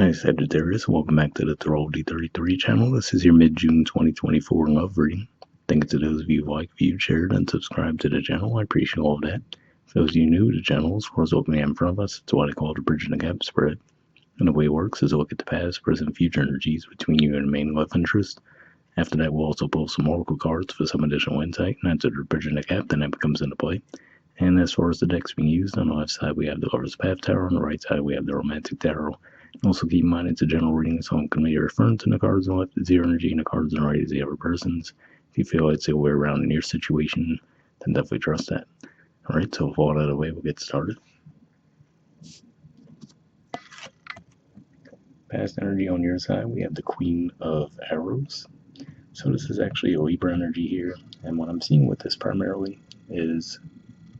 Hi Sagittarius, welcome back to the Astrology 33 channel. This is your mid-June 2024 love reading. Thank you to those of you who liked, viewed, shared, and subscribed to the channel. I appreciate all of that. For those of you new to the channel, as far as what we have in front of us, it's what I call the bridge and the gap spread. And the way it works is a look at the past, present, and future energies between you and the main love interest. After that, we'll also pull some oracle cards for some additional insight, and after the bridge and the gap, then that becomes into play. And as far as the decks being used, on the left side we have the Lover's Path Tarot, on the right side we have the Romantic Tarot. Also keep in mind it's a general reading, so I'm going to be referring to the cards on the left as your energy and the cards on the right as the other person's. If you feel it's the way around in your situation, then definitely trust that. Alright, so with all that out of the way, we'll get started. Past energy on your side, we have the Queen of Arrows. So this is actually a Libra energy here, and what I'm seeing with this primarily is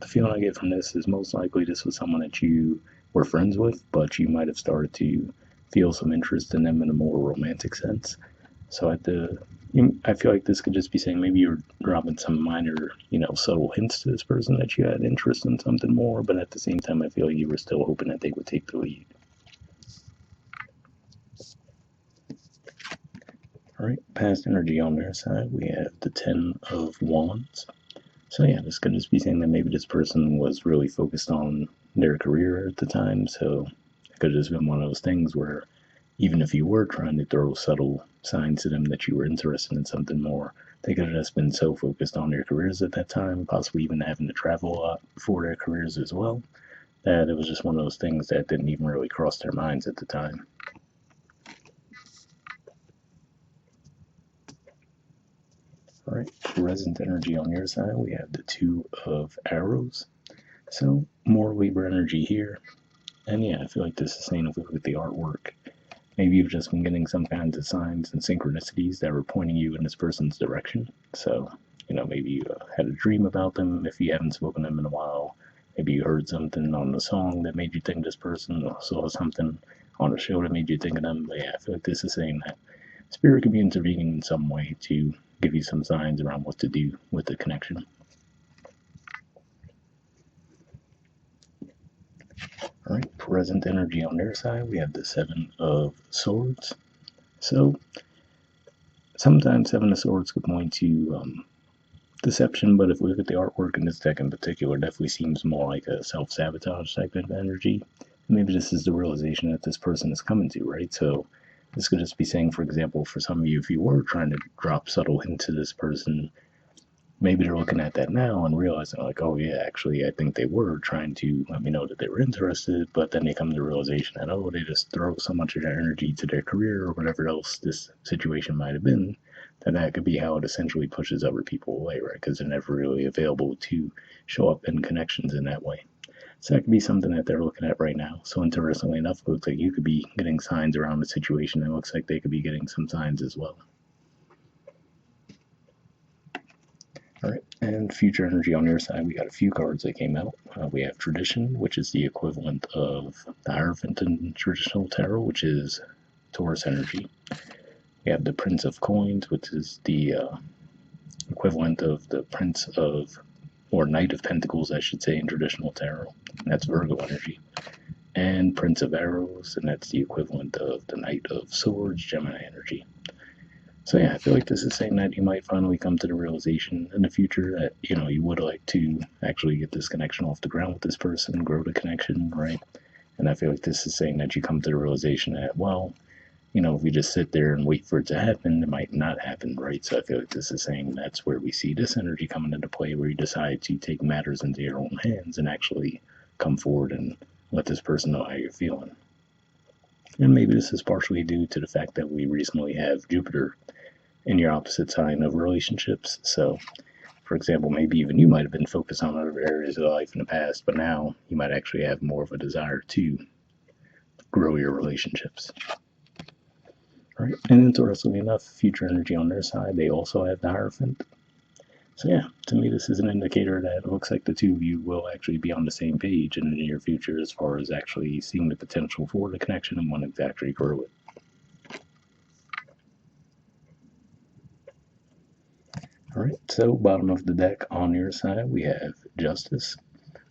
the feeling I get from this is most likely this was someone that you were friends with, but you might have started to feel some interest in them in a more romantic sense. So I feel like this could just be saying maybe you're dropping some minor, subtle hints to this person that you had interest in something more, but at the same time, I feel like you were still hoping that they would take the lead. All right, past energy on their side, we have the Ten of Wands. So yeah, this could just be saying that maybe this person was really focused on their career at the time, so it could have just been one of those things where even if you were trying to throw subtle signs to them that you were interested in something more, they could have just been so focused on their careers at that time, possibly even having to travel a lot for their careers as well, that it was just one of those things that didn't even really cross their minds at the time. All right, present energy on your side, we have the Two of Arrows. So more Libra energy here. And yeah, I feel like this is saying if we look at the artwork, maybe you've just been getting some kinds of signs and synchronicities that were pointing you in this person's direction. So, maybe you had a dream about them if you haven't spoken to them in a while. Maybe you heard something on the song that made you think of this person, or saw something on a show that made you think of them. But yeah, I feel like this is saying that Spirit could be intervening in some way to give you some signs around what to do with the connection. All right, present energy on their side, we have the Seven of Swords. So sometimes Seven of Swords could point to deception, but if we look at the artwork in this deck in particular, it definitely seems more like a self-sabotage type of energy. Maybe this is the realization that this person is coming to, right? So this could just be saying, for example, for some of you, if you were trying to drop subtle hints to this person, maybe they're looking at that now and realizing like, oh yeah, actually I think they were trying to let me know that they were interested, but then they come to the realization that, oh, they just throw so much of their energy to their career or whatever else this situation might have been, that could be how it essentially pushes other people away, right? Because they're never really available to show up in connections in that way. So that could be something that they're looking at right now. So interestingly enough, it looks like you could be getting signs around the situation. It looks like they could be getting some signs as well. All right, and future energy on your side, we got a few cards that came out. We have Tradition, which is the equivalent of the Hierophant in traditional tarot, which is Taurus energy. We have the Prince of Coins, which is the equivalent of the Prince of, or Knight of Pentacles, I should say, in traditional tarot. And that's Virgo energy. And Prince of Arrows, and that's the equivalent of the Knight of Swords, Gemini energy. So yeah, I feel like this is saying that you might finally come to the realization in the future that, you would like to actually get this connection off the ground with this person, grow the connection, right? And I feel like this is saying that you come to the realization that, well, if we just sit there and wait for it to happen, it might not happen, right? So I feel like this is saying that's where we see this energy coming into play, where you decide to take matters into your own hands and actually come forward and let this person know how you're feeling. And maybe this is partially due to the fact that we recently have Jupiter in your opposite sign of relationships. So, for example, maybe even you might have been focused on other areas of life in the past, but now you might actually have more of a desire to grow your relationships. All right, and interestingly enough, future energy on their side, they also have the Hierophant. So yeah, to me this is an indicator that it looks like the two of you will actually be on the same page in the near future as far as actually seeing the potential for the connection and wanting to actually grow it. All right, so bottom of the deck on your side, we have Justice.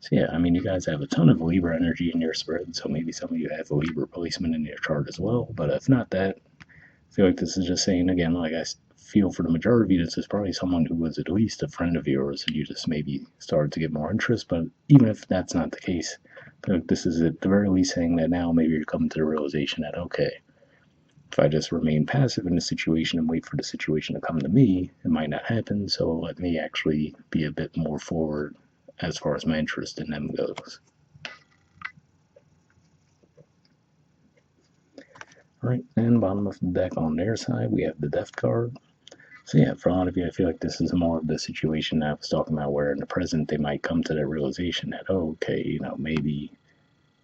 So yeah, I mean, you guys have a ton of Libra energy in your spread, so maybe some of you have a Libra placement in your chart as well. But if not that, I feel like this is just saying again, like I feel for the majority of you, this is probably someone who was at least a friend of yours, and you just maybe started to get more interest. But even if that's not the case, I feel like this is at the very least saying that now maybe you're coming to the realization that okay, if I just remain passive in a situation and wait for the situation to come to me, it might not happen. So let me actually be a bit more forward as far as my interest in them goes. All right, and bottom of the deck on their side, we have the Death card. So yeah, for a lot of you, I feel like this is more of the situation that I was talking about, where in the present they might come to that realization that, oh, okay, maybe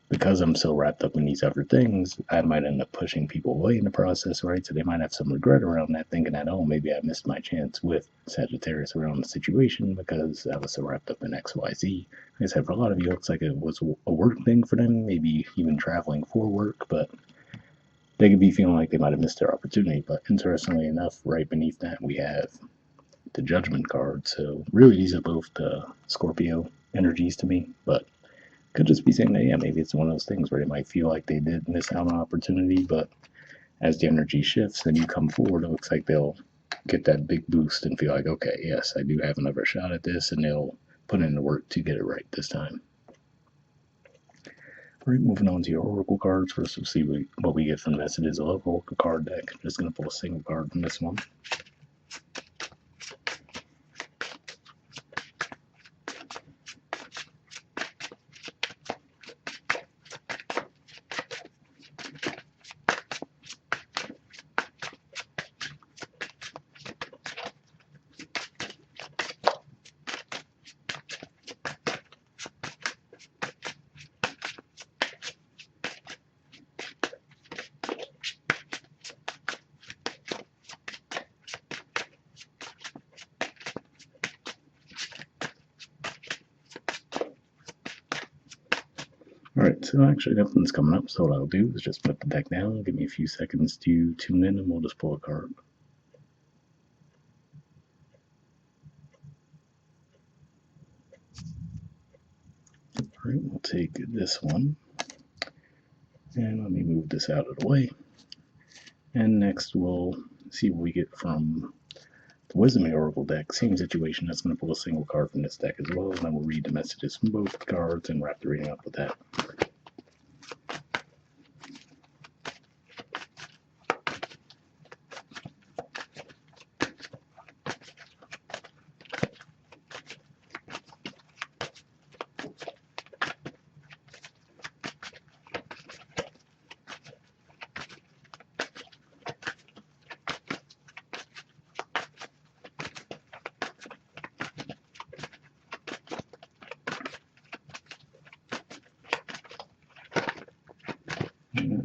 because I'm so wrapped up in these other things, I might end up pushing people away in the process, right? So they might have some regret around that, thinking that, oh, maybe I missed my chance with Sagittarius around the situation because I was so wrapped up in XYZ. Like I said, for a lot of you, it looks like it was a work thing for them, maybe even traveling for work, but they could be feeling like they might have missed their opportunity. But interestingly enough, right beneath that, we have the Judgment card. So really, these are both the Scorpio energies to me, but could just be saying that, yeah, maybe it's one of those things where they might feel like they did miss out on opportunity, but as the energy shifts and you come forward, it looks like they'll get that big boost and feel like, okay, yes, I do have another shot at this, and they'll put in the work to get it right this time. All right, moving on to your Oracle cards. First, we'll see what we get from the Messages of Love Oracle card deck. I'm just going to pull a single card from this one. Alright, so actually nothing's coming up, so what I'll do is just put the deck down, give me a few seconds to tune in, and we'll just pull a card. Alright, we'll take this one, and let me move this out of the way. And next we'll see what we get from the Wisdom Oracle deck. Same situation, that's going to pull a single card from this deck as well, and then we'll read the messages from both cards and wrap the reading up with that.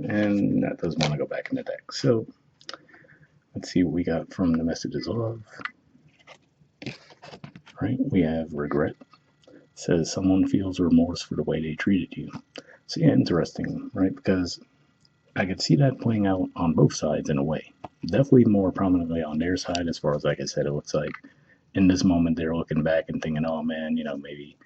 And that does want to go back in the deck. So let's see what we got from the Messages of Love. Right, we have regret. It says someone feels remorse for the way they treated you. So yeah, interesting, right? Because I could see that playing out on both sides in a way. Definitely more prominently on their side, as far as, like I said, it looks like in this moment they're looking back and thinking, oh man, maybe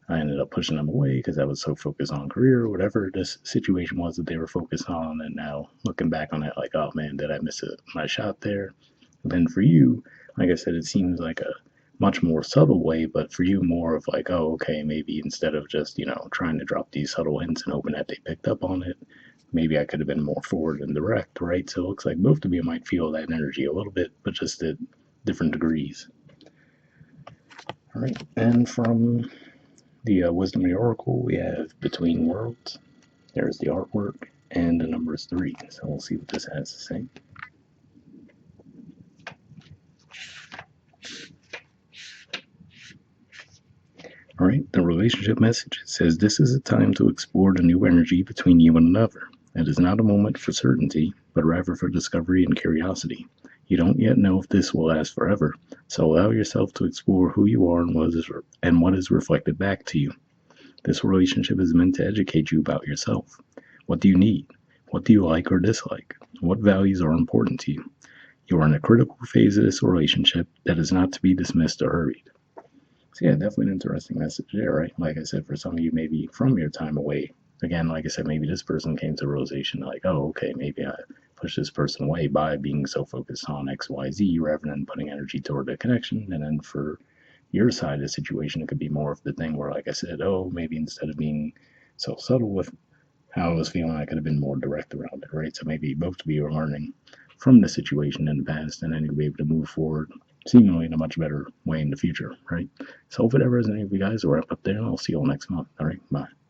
I ended up pushing them away because I was so focused on career or whatever this situation was that they were focused on. And now looking back on it, like, oh man, did I miss my shot there? And then for you, like I said, it seems like a much more subtle way, but for you, more of like, oh, okay, maybe instead of just, trying to drop these subtle hints and hoping that they picked up on it, maybe I could have been more forward and direct, right? So it looks like both of you might feel that energy a little bit, but just at different degrees. All right, and from the Wisdom of the Oracle, we have Between Worlds. There's the artwork, and the number is 3. So we'll see what this has to say. All right, the relationship message says this is a time to explore the new energy between you and another. It is not a moment for certainty, but rather for discovery and curiosity. You don't yet know if this will last forever, so allow yourself to explore who you are and what is reflected back to you. This relationship is meant to educate you about yourself. What do you need? What do you like or dislike? What values are important to you? You are in a critical phase of this relationship that is not to be dismissed or hurried. So yeah, definitely an interesting message there, right? Like I said, for some of you, maybe from your time away, again, like I said, maybe this person came to realization like, oh, okay, maybe I push this person away by being so focused on X, Y, Z rather than putting energy toward the connection. And then for your side of the situation, it could be more of the thing where, like I said, oh, maybe instead of being so subtle with how I was feeling, I could have been more direct around it, right? So maybe both of you are learning from the situation in the past, and then you'll be able to move forward seemingly in a much better way in the future, right? So hope it ever resonates with you guys. We'll wrap up there, and I'll see you all next month. All right, bye.